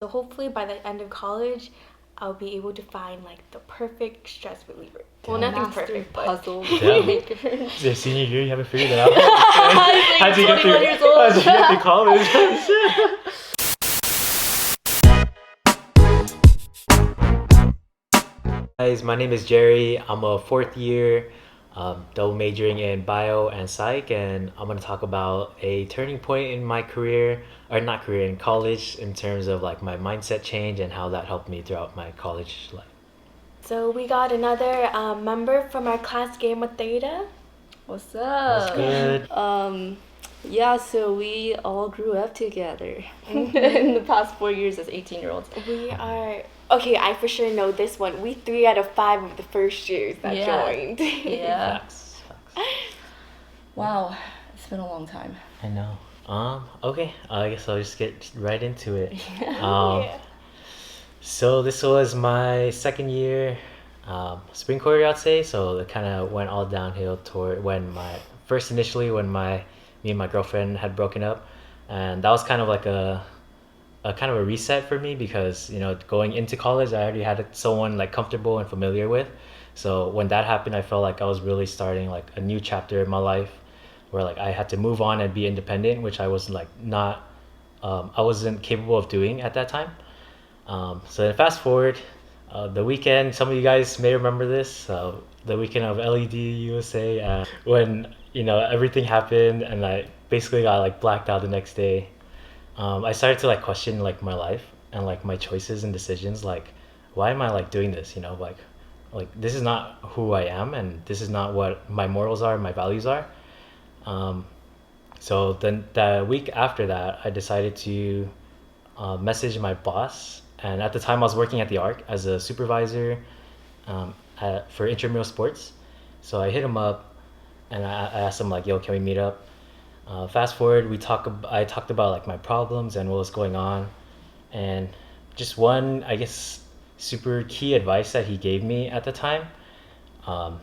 So hopefully by the end of college, I'll be able to find like the perfect stress reliever. Well, Damn. nothing's Master perfect, puzzle Damn. makers. It's your senior year, you haven't figured it out. Like How'd you get 21 through? years old. How'd you get through college? Guys, my name is Jerry. I'm a fourth year, double majoring in bio and psych, and I'm gonna talk about a turning point in my career, or not career, in college, in terms of like my mindset change and how that helped me throughout my college life. So we got another member from our class, Gamma Theta. What's That's up? good. Yeah, so we all grew up together in the past 4 years as 18-year-olds. We are okay. I for sure know this one. We 3 out of 5 of the first years that Yeah. joined. Yeah. Facts. Wow, it's been a long time. I know. Okay, I guess I'll just get right into it. Um, Yeah. So this was my second year, spring quarter, I'd say. So it kind of went all downhill toward when my first initially when my me and my girlfriend had broken up, and that was kind of like a kind of a reset for me because going into college I already had someone like comfortable and familiar with. So when that happened, I felt like I was really starting like a new chapter in my life, where like I had to move on and be independent, which I was like not, I wasn't capable of doing at that time. So then fast forward, the weekend. Some of you guys may remember this. The weekend of LED USA, when everything happened, and I basically got like blacked out the next day. I started to like question like my life and like my choices and decisions. Like, why am I like doing this? Like this is not who I am, and this is not what my morals are, my values are. Um, so then the week after that, I decided to message my boss. And at the time, I was working at the ARC as a supervisor, for intramural sports. So I hit him up and I asked him like, "Yo, can we meet up?" Fast forward, I talked about like my problems and what was going on, and just one, I guess, super key advice that he gave me at the time. Um,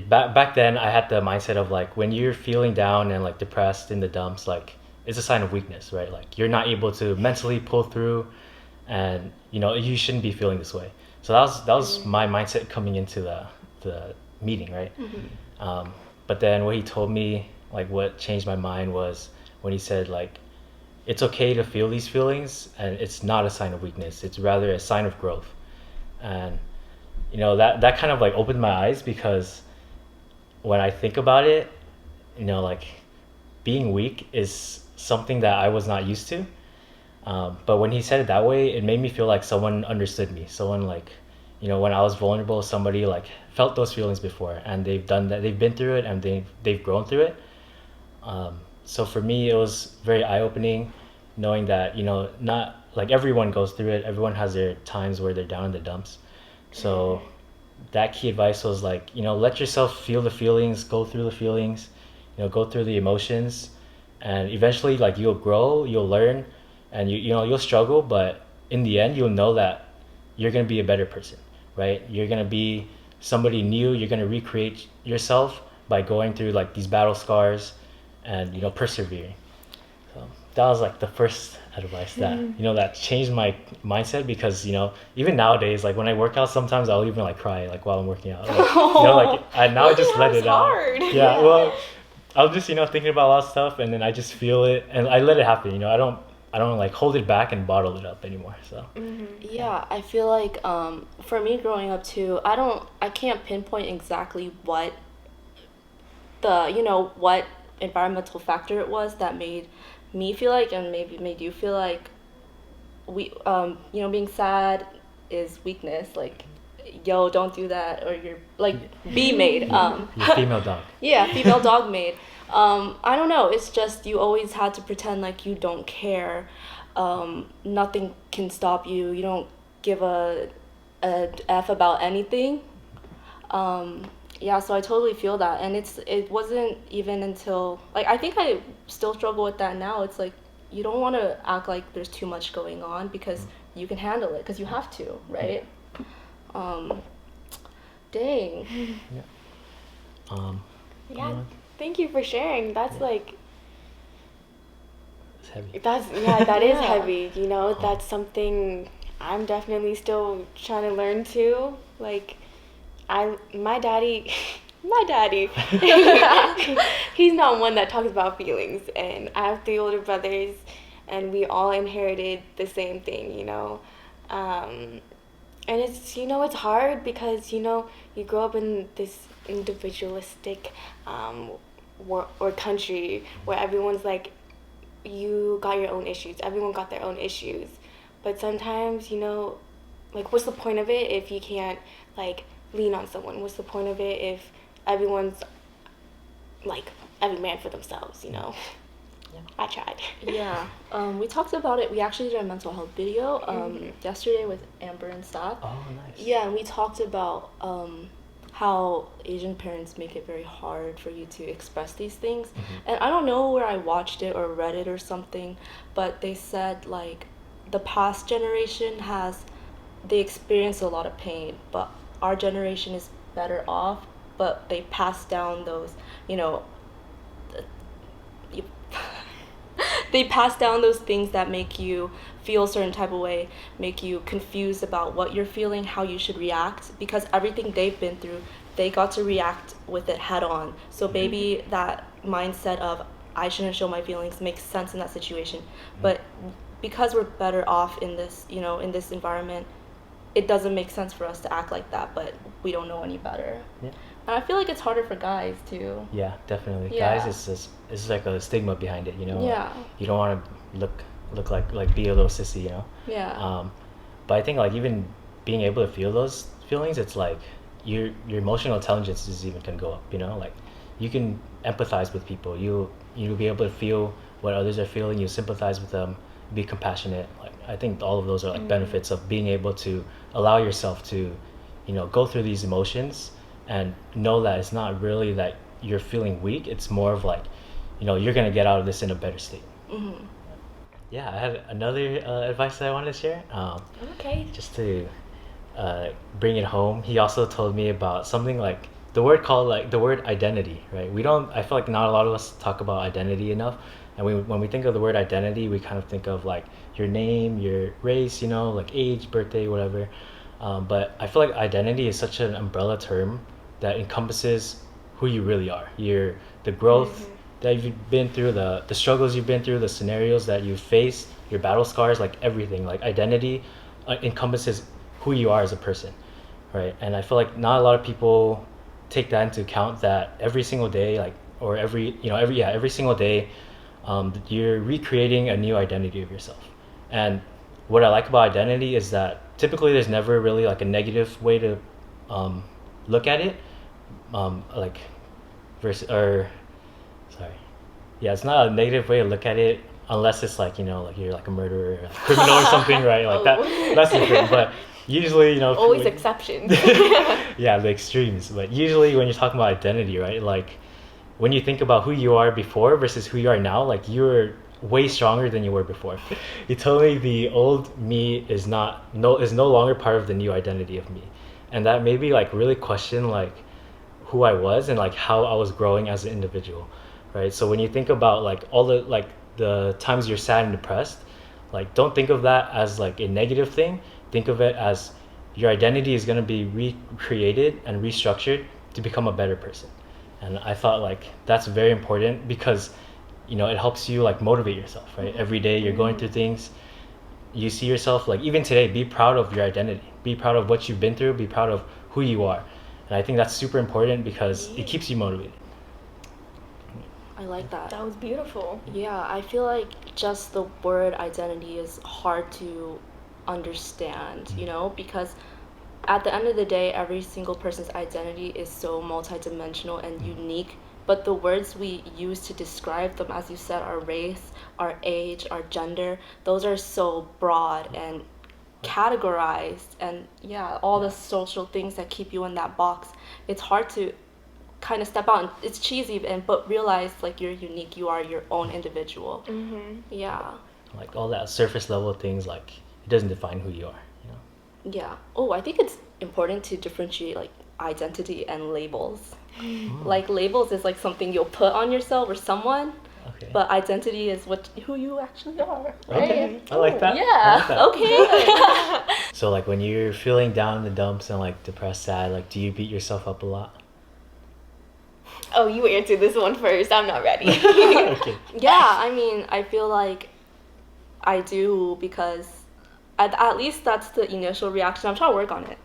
back then, I had the mindset of like when you're feeling down and like depressed in the dumps, like it's a sign of weakness, right? Like you're not able to mentally pull through, and you shouldn't be feeling this way. So that was my mindset coming into the meeting, right? um, but then what he told me, like what changed my mind, was when he said like it's okay to feel these feelings, and it's not a sign of weakness, it's rather a sign of growth. And that kind of like opened my eyes, because when I think about it, like being weak is something that I was not used to. But when he said it that way, it made me feel like someone understood me. Someone like, when I was vulnerable, somebody like felt those feelings before, and they've done that. They've been through it, and they've grown through it. So for me, it was very eye opening, knowing that not like everyone goes through it. Everyone has their times where they're down in the dumps. So that key advice was like, let yourself feel the feelings, go through the feelings, go through the emotions, and eventually like you'll grow, you'll learn, and you'll struggle, but in the end you'll know that you're going to be a better person, right? You're going to be somebody new. You're going to recreate yourself by going through like these battle scars, and persevering. So that was like the first advice that that changed my mindset, because even nowadays, like when I work out, sometimes I'll even like cry like while I'm working out. Like, like I just let it out. Hard. Yeah, well, I'm just thinking about a lot of stuff, and then I just feel it and I let it happen. I don't like hold it back and bottle it up anymore. So Yeah, I feel like for me growing up too, I can't pinpoint exactly what what environmental factor it was that made me feel like, and maybe made you feel like being sad is weakness, like, yo, don't do that, or you're like be made. you're a female dog. Yeah, female dog made. I don't know, it's just you always had to pretend like you don't care. Nothing can stop you. You don't give a f about anything. Yeah, so I totally feel that, and it wasn't even until, like, I think I still struggle with that now. It's like you don't want to act like there's too much going on, because you can handle it, because you have to, right? um Dang. Yeah. Um, Yeah. Thank you for sharing. That's like That's heavy. That is Yeah. heavy. You know, that's something I'm definitely still trying to learn too. Like, my daddy, my daddy, he's not one that talks about feelings. And I have 3 older brothers, and we all inherited the same thing. You know, and it's hard because you grow up in this individualistic or country where everyone's like, you got your own issues, everyone got their own issues, but sometimes like, what's the point of it if you can't like lean on someone? What's the point of it if everyone's like every man for themselves? I tried. Yeah, we talked about it. We actually did a mental health video yesterday with Amber and Steph. Oh, nice. Yeah, and we talked about how Asian parents make it very hard for you to express these things. And I don't know where I watched it or read it or something, but they said like the past generation they experience a lot of pain, but our generation is better off, but they pass down those, you they pass down those things that make you feel a certain type of way, make you confused about what you're feeling, how you should react, because everything they've been through, they got to react with it head on. So maybe that mindset of I shouldn't show my feelings makes sense in that situation. But because we're better off in this, in this environment, it doesn't make sense for us to act like that, but we don't know any better. Yeah. And I feel like it's harder for guys too. Yeah, definitely. Yeah. Guys, it's like a stigma behind it, Yeah. You don't want to look like be a little sissy, Yeah. But I think like even being able to feel those feelings, it's like your emotional intelligence is even can go up, like you can empathize with people. You'll be able to feel what others are feeling. You sympathize with them, be compassionate. Like I think all of those are like benefits of being able to allow yourself to, go through these emotions and know that it's not really that you're feeling weak. It's more of like, you're gonna get out of this in a better state. Yeah, I had another advice that I wanted to share. Okay. Just to bring it home, he also told me about something like the word identity, right? I feel like not a lot of us talk about identity enough. And when we think of the word identity, we kind of think of like your name, your race, like age, birthday, whatever. But I feel like identity is such an umbrella term that encompasses who you really are. The growth that you've been through, the struggles you've been through, the scenarios that you've faced, your battle scars, like everything. Like identity encompasses who you are as a person, right? And I feel like not a lot of people take that into account, that every single day, like, or every single day, you're recreating a new identity of yourself. And what I like about identity is that typically there's never really like a negative way to look at it, it's not a negative way to look at it unless it's like like you're like a murderer or a criminal or something, right? Like that's different. But usually Always exceptions. yeah, the extremes. But usually when you're talking about identity, right, like when you think about who you are before versus who you are now, like you're way stronger than you were before. He told me the old me is no longer part of the new identity of me, and that made me like really question like who I was and like how I was growing as an individual, right? So when you think about like all the times you're sad and depressed, like don't think of that as like a negative thing. Think of it as your identity is going to be recreated and restructured to become a better person. And I thought like that's very important because it helps you like motivate yourself, right? Every day you're going through things, you see yourself, like even today, be proud of your identity, be proud of what you've been through, be proud of who you are. And I think that's super important because it keeps you motivated. I like that. That was beautiful. Yeah, I feel like just the word identity is hard to understand, because at the end of the day, every single person's identity is so multidimensional and unique. But the words we use to describe them, as you said, our race, our age, our gender, those are so broad and categorized, and all the social things that keep you in that box. It's hard to kind of step out, and it's cheesy, but realize like you're unique, you are your own individual. Yeah. Like all that surface level things, like it doesn't define who you are. Yeah. Oh, I think it's important to differentiate like identity and labels. Like labels is like something you'll put on yourself or someone, Okay. But identity is who you actually are, right? Okay. I like that. I Yeah. like that. Okay. So like when you're feeling down in the dumps and like depressed, sad, like do you beat yourself up a lot? Oh, you answer this one first. I'm not ready. Okay. Yeah, I mean, I feel like I do because at least that's the initial reaction. I'm trying to work on it.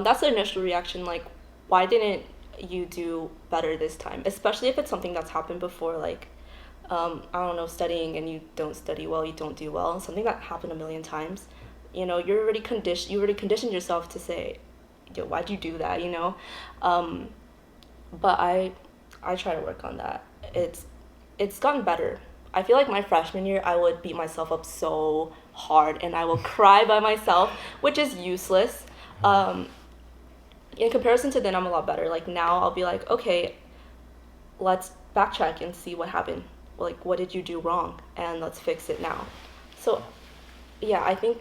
That's the initial reaction. Like, why didn't you do better this time? Especially if it's something that's happened before, like, I don't know, studying and you don't study well, you don't do well. Something that happened a million times. You know, you're already conditioned. You already conditioned yourself to say, "Yo, why'd you do that?" You know, but I try to work on that. It's gotten better. I feel like my freshman year, I would beat myself up so hard and I will cry by myself, which is useless. In comparison to then, I'm a lot better. Like now, I'll be like, okay, let's backtrack and see what happened. Like, what did you do wrong? And let's fix it now. So, yeah, I think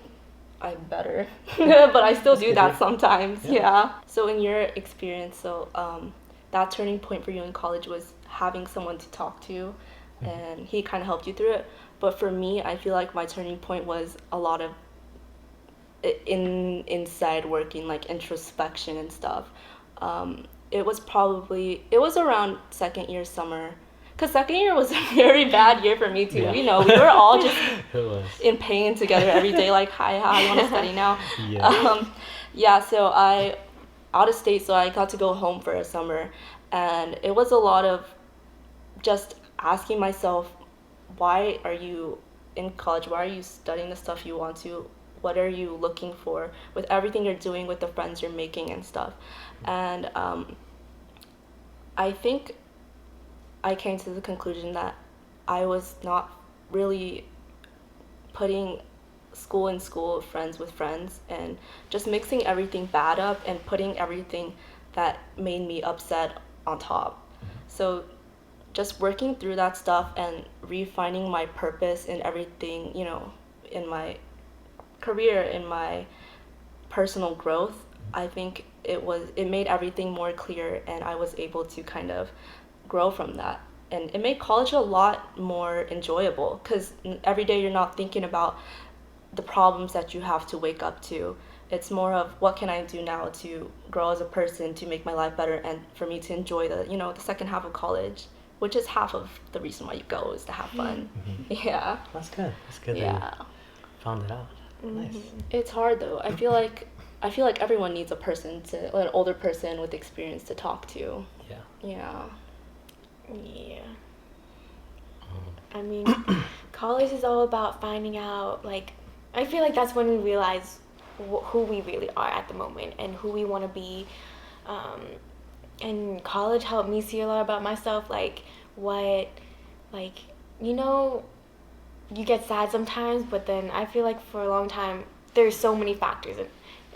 I'm better, but I still do that sometimes. Yeah. So, in your experience, that turning point for you in college was having someone to talk to, and he kind of helped you through it. But for me, I feel like my turning point was a lot of inside working, like introspection and stuff. It was around second year summer, because second year was a very bad year for me too. Yeah. You know, we were all just It was. in pain together every day. Like, hi, I want to study now. Yeah. Yeah. So I out of state, so I got to go home for a summer, and it was a lot of just asking myself, why are you in college? Why are you studying the stuff you want to? What are you looking for with everything you're doing, with the friends you're making and stuff? And I think I came to the conclusion that I was not really putting school in school, friends with friends, and just mixing everything bad up and putting everything that made me upset on top. So just working through that stuff and refining my purpose in everything, you know, in my career, in my personal growth, I think it made everything more clear, and I was able to kind of grow from that. And it made college a lot more enjoyable because every day you're not thinking about the problems that you have to wake up to. It's more of what can I do now to grow as a person, to make my life better, and for me to enjoy the second half of college, which is half of the reason why you go, is to have fun. Yeah. That's good. That's good that Yeah. you found it out. Nice. It's hard though. I feel like everyone needs an older person with experience to talk to. Yeah. Yeah. Yeah. I mean, college is all about finding out, like, I feel like that's when we realize who we really are at the moment and who we want to be. And college helped me see a lot about myself, like, you know, you get sad sometimes, but then I feel like for a long time, there's so many factors.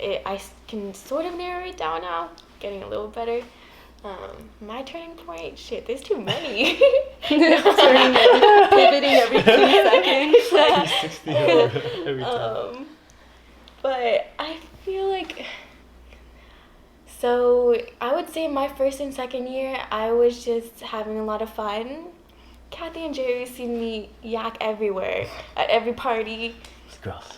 And I can sort of narrow it down now, getting a little better. My turning point, shit, there's too many. Pivoting every 2 seconds. 360 every time. But I feel like, so I would say my first and second year, I was just having a lot of fun. Kathy and Jerry seen me yak everywhere, at every party. It's gross.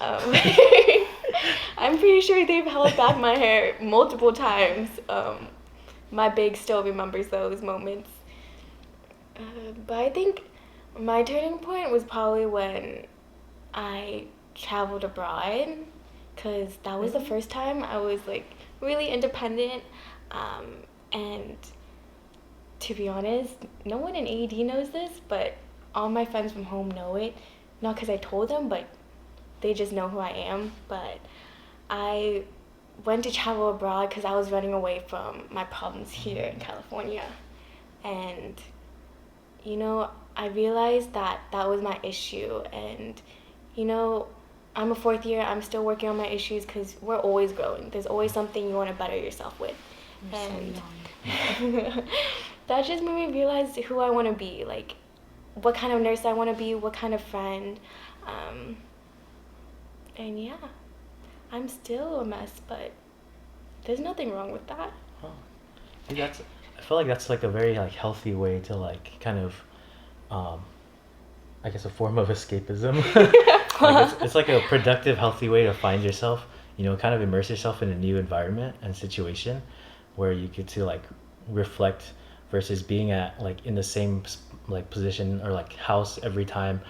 I'm pretty sure they've held back my hair multiple times. My big still remembers those moments. But I think my turning point was probably when I traveled abroad, because that was the first time I was like really independent. And to be honest, no one in AED knows this, but all my friends from home know it. Not because I told them, but they just know who I am. But I went to travel abroad because I was running away from my problems here in California. And, you know, I realized that that was my issue. And, you know, I'm a fourth year. I'm still working on my issues because we're always growing. There's always something you want to better yourself with. And that just made me realize who I want to be, like what kind of nurse I want to be, what kind of friend. And yeah, I'm still a mess, but there's nothing wrong with that. Huh. I feel like that's like a very like healthy way to like kind of I guess, a form of escapism. It's like a productive, healthy way to find yourself. You know, kind of immerse yourself in a new environment and situation, where you get to like reflect versus being at like in the same like position or like house every time,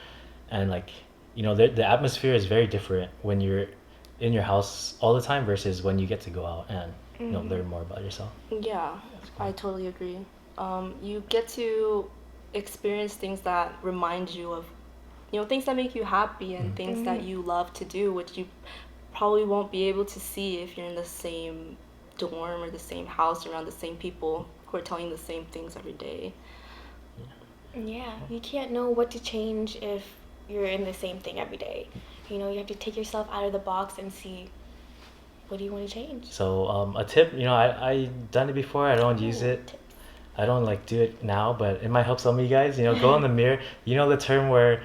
and like you know the atmosphere is very different when you're in your house all the time versus when you get to go out and you know learn more about yourself. Yeah, That's cool. I totally agree. You get to experience things that remind you of, you know, things that make you happy and things that you love to do, which you probably won't be able to see if you're in the same dorm or the same house around the same people who are telling the same things every day. Yeah, you can't know what to change if you're in the same thing every day. You know, you have to take yourself out of the box and see what do you want to change. So a tip, you know, I done it before. I don't use Ooh, it. tips. I don't like do it now, but it might help some of you guys. You know, go in the mirror. You know the term where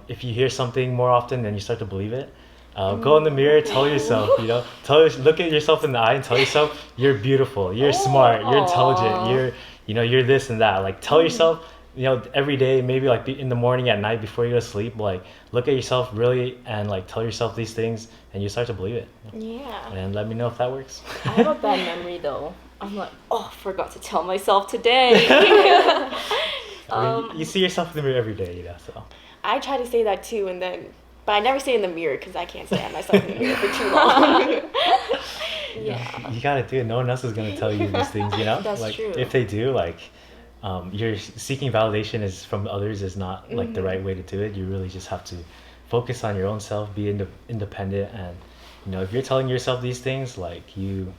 if you hear something more often, then you start to believe it. Go in the mirror, tell yourself, you know, look at yourself in the eye and tell yourself you're beautiful, you're smart, you're intelligent, Aw. you're, you know, you're this and that. Like tell yourself, you know, every day, maybe like in the morning, at night, before you go to sleep, like look at yourself really and like tell yourself these things, and you start to believe it. Yeah. And let me know if that works. I have a bad memory though. I'm like, oh, forgot to tell myself today. I mean, you see yourself in the mirror every day, you know, so. I try to say that too, and then, but I never say in the mirror because I can't stare at myself in the mirror for too long. Yeah. You gotta do it. No one else is gonna tell you these things, you know? That's like true. if they do, like you're seeking validation is from others is not like the right way to do it. You really just have to focus on your own self, be independent, and you know, if you're telling yourself these things, like you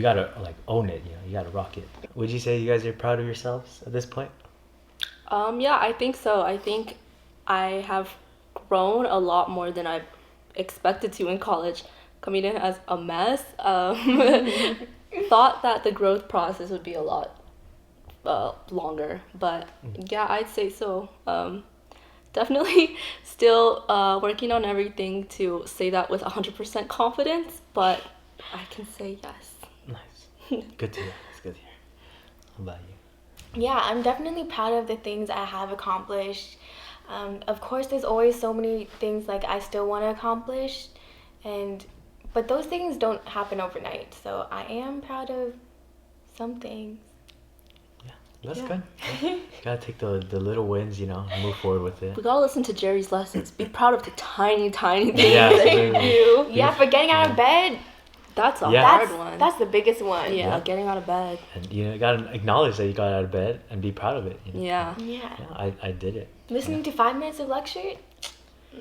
gotta like own it, you know, you gotta rock it. Would you say you guys are proud of yourselves at this point? Yeah, I think so. I think I have grown a lot more than I expected to in college. Coming in as a mess, thought that the growth process would be a lot longer, but yeah, I'd say so. Definitely still working on everything to say that with 100% confidence, but I can say yes. Nice. Good to hear. It's good to hear. How about you? Yeah, I'm definitely proud of the things I have accomplished. Of course, there's always so many things like I still want to accomplish, but those things don't happen overnight. So I am proud of some things. Yeah, that's Yeah. good. Yeah. Gotta take the little wins, you know, and move forward with it. We gotta listen to Jerry's lessons. Be proud of the tiny, tiny things Yeah, that you absolutely. do. Yeah, for getting out of bed, That's a Yeah. hard one. that's the biggest one. yeah, Yeah. getting out of bed. And you know, you gotta acknowledge that you got out of bed and be proud of it. You know? Yeah. Yeah. Yeah, I did it. Listening to 5 minutes of lecture.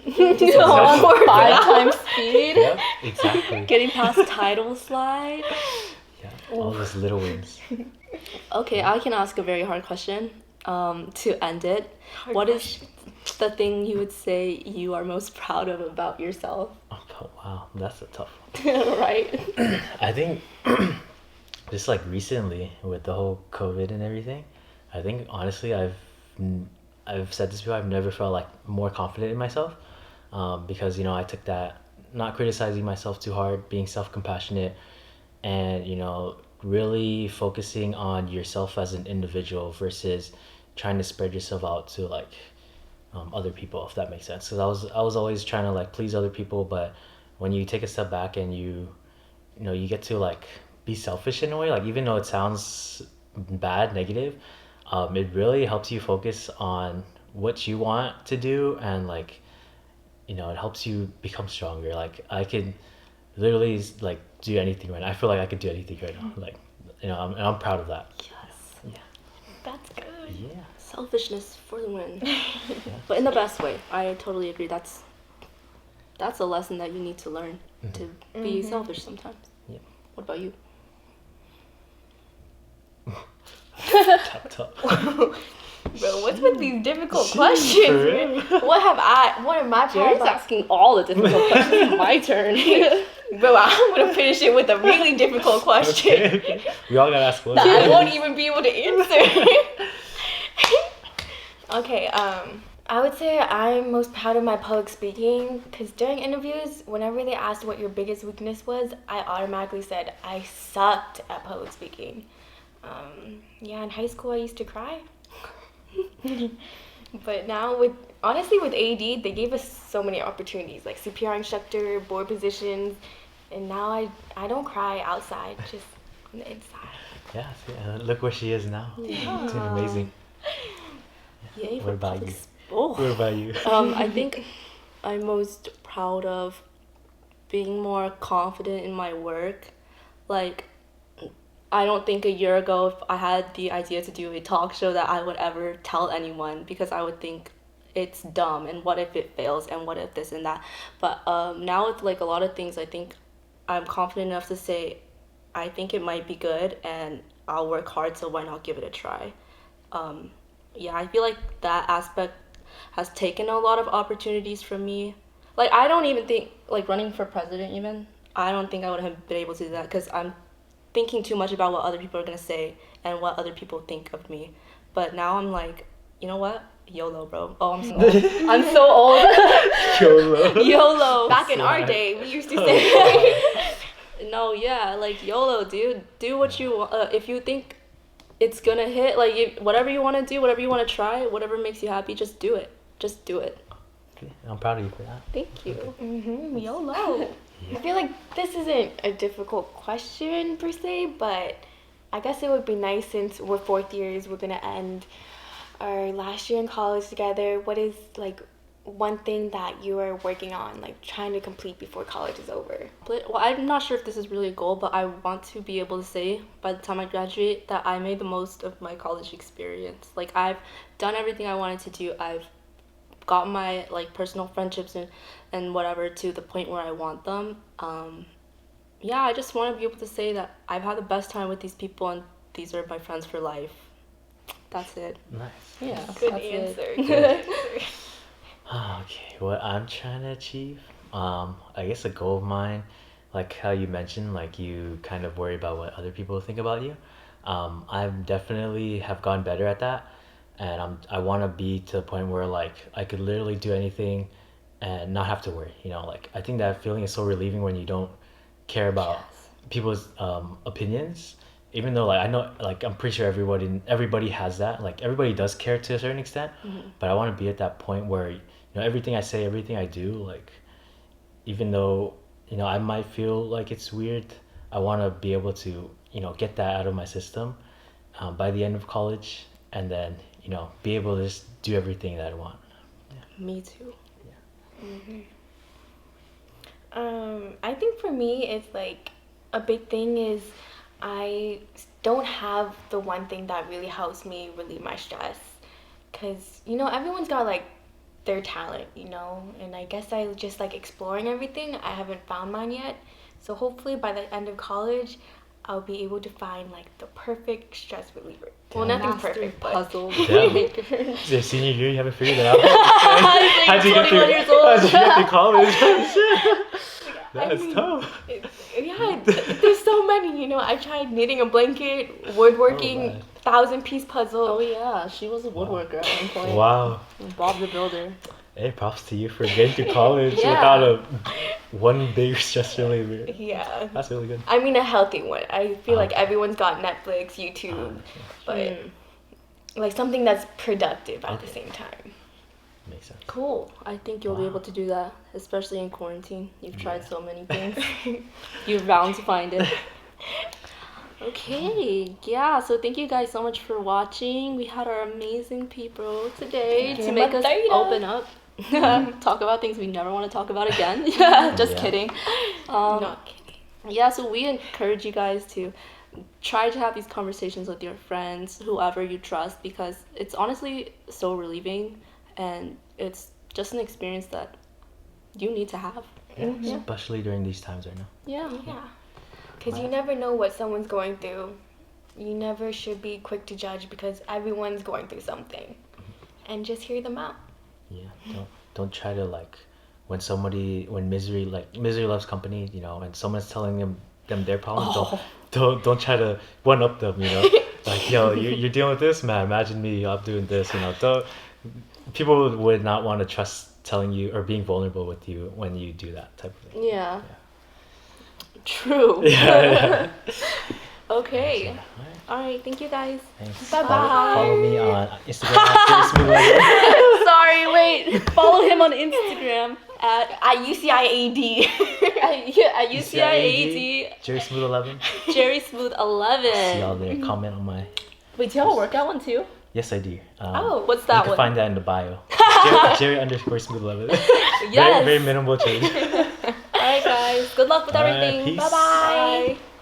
Exactly. 5 times speed. Yeah, exactly. Getting past title slide. Yeah, all those little wins. Okay, I can ask a very hard question to end it. Hard What is the thing you would say you are most proud of about yourself? Oh, wow, that's a tough one. Right? I think just like recently with the whole COVID and everything, I think honestly I've said this before. I've never felt like more confident in myself, because you know I took that not criticizing myself too hard, being self-compassionate, and you know really focusing on yourself as an individual versus trying to spread yourself out to like other people, if that makes sense. Because I was always trying to like please other people, but when you take a step back and you know you get to like be selfish in a way, like even though it sounds bad, negative, it really helps you focus on what you want to do, and like you know it helps you become stronger. Like I could literally like do anything right now. I feel like I could do anything right now, like you know, and I'm proud of that. Yes. That's good. Yeah. Selfishness for the win. But in the best way. I totally agree. That's a lesson that you need to learn to be selfish sometimes. Yep. What about you? Tough. Bro, what's with these difficult For questions? real? What am I proud Jerry's of? asking all the difficult questions. It's my turn. Bro, I'm gonna finish it with a really difficult question. Okay. We all gotta ask one. that I won't even be able to answer. Okay, I would say I'm most proud of my public speaking because during interviews, whenever they asked what your biggest weakness was, I automatically said I sucked at public speaking. Yeah, in high school I used to cry. But now with honestly with AD, they gave us so many opportunities, like CPR instructor, board positions, and now I don't cry outside, just on the inside. Yeah, see, look where she is now. Doing amazing. Yay What for about public you? Oh. What about you? I think I'm most proud of being more confident in my work. Like, I don't think a year ago, if I had the idea to do a talk show, that I would ever tell anyone, because I would think it's dumb and what if it fails and what if this and that. But now with like a lot of things, I think I'm confident enough to say I think it might be good and I'll work hard, so why not give it a try. Yeah, I feel like that aspect has taken a lot of opportunities from me. Like, I don't even think, like, running for president even, I don't think I would have been able to do that, because I'm thinking too much about what other people are going to say and what other people think of me. But now I'm like, you know what? YOLO, bro. Oh, I'm so old. I'm so old. YOLO. YOLO. Back in our Right. day, we used to say. No, yeah, like, YOLO, dude. Do what you want. If you think it's gonna hit, like, whatever you want to do, whatever you want to try, whatever makes you happy, just do it. Just do it. Okay, I'm proud of you for that. Thank you. YOLO. I feel like this isn't a difficult question per se, but I guess it would be nice, since we're fourth years, we're gonna end our last year in college together. What is like one thing that you are working on, like trying to complete before college is over? Well, I'm not sure if this is really a goal, but I want to be able to say by the time I graduate that I made the most of my college experience. Like, I've done everything I wanted to do. I've got my like personal friendships and whatever to the point where I want them. Yeah, I just want to be able to say that I've had the best time with these people and these are my friends for life. That's it. Nice. Yeah. Good that's answer. It. Good answer. Okay, what I'm trying to achieve, I guess a goal of mine, like how you mentioned, like you kind of worry about what other people think about you. I've definitely have gotten better at that, and I want to be to the point where like I could literally do anything, and not have to worry. You know, like I think that feeling is so relieving when you don't care about people's opinions. Even though like I know like I'm pretty sure everybody has that, like everybody does care to a certain extent, but I want to be at that point where everything I say, everything I do, like even though I might feel like it's weird, I want to be able to get that out of my system by the end of college, and then be able to just do everything that I want. Me too. I think for me, it's like a big thing is I don't have the one thing that really helps me relieve my stress, because everyone's got like their talent, and I guess I just like exploring everything. I haven't found mine yet, so hopefully by the end of college I'll be able to find like the perfect stress reliever. Well, nothing's Mastery perfect, but puzzle. Damn. maker. Your senior year, you haven't figured it out. How'd you 21 years old. How'd you get through college? That's I mean, tough. There's so many. I tried knitting a blanket, woodworking, man. 1,000-piece puzzle. Oh yeah, she was a woodworker at one point. Wow. Bob the Builder. Hey, props to you for getting through college Yeah. without one big stress reliever. Yeah. That's really good. I mean a healthy one. I feel like Okay. everyone's got Netflix, YouTube, but like something that's productive at the Okay. same time. Makes sense. Cool. I think you'll be Wow. able to do that, especially in quarantine. You've tried Yeah. so many things. You're bound to find it. Okay, yeah, so thank you guys so much for watching. We had our amazing people today to make us Mateo. open up, talk about things we never want to talk about again. Yeah, just Yeah. kidding. Not kidding. Yeah, so we encourage you guys to try to have these conversations with your friends, whoever you trust, because it's honestly so relieving and it's just an experience that you need to have. Yeah, especially during these times right now. Yeah. Yeah. Because you never know what someone's going through. You never should be quick to judge, because everyone's going through something. And just hear them out. Yeah. Don't try to like when misery loves company, and someone's telling them their problems, don't try to one up them, like yo, you're dealing with this, man, imagine me, I'm doing this, don't people would not want to trust telling you or being vulnerable with you when you do that type of thing. Yeah. True. Yeah. Okay. Alright. All right, thank you guys. Thanks. Bye-bye. Follow me on Instagram at JerrySmooth11. Sorry, wait. Follow him on Instagram At UCIAD. at UCIAD JerrySmooth11. Jerry Smooth See y'all 11. there. Comment on my. Wait, do you have a workout one too? Yes, I do. Oh, what's You that can one? find that in the bio. Jerry_Smooth11. Yes. Very, very minimal change. All right, guys. Good luck with All right, everything. peace. Bye-bye. Bye.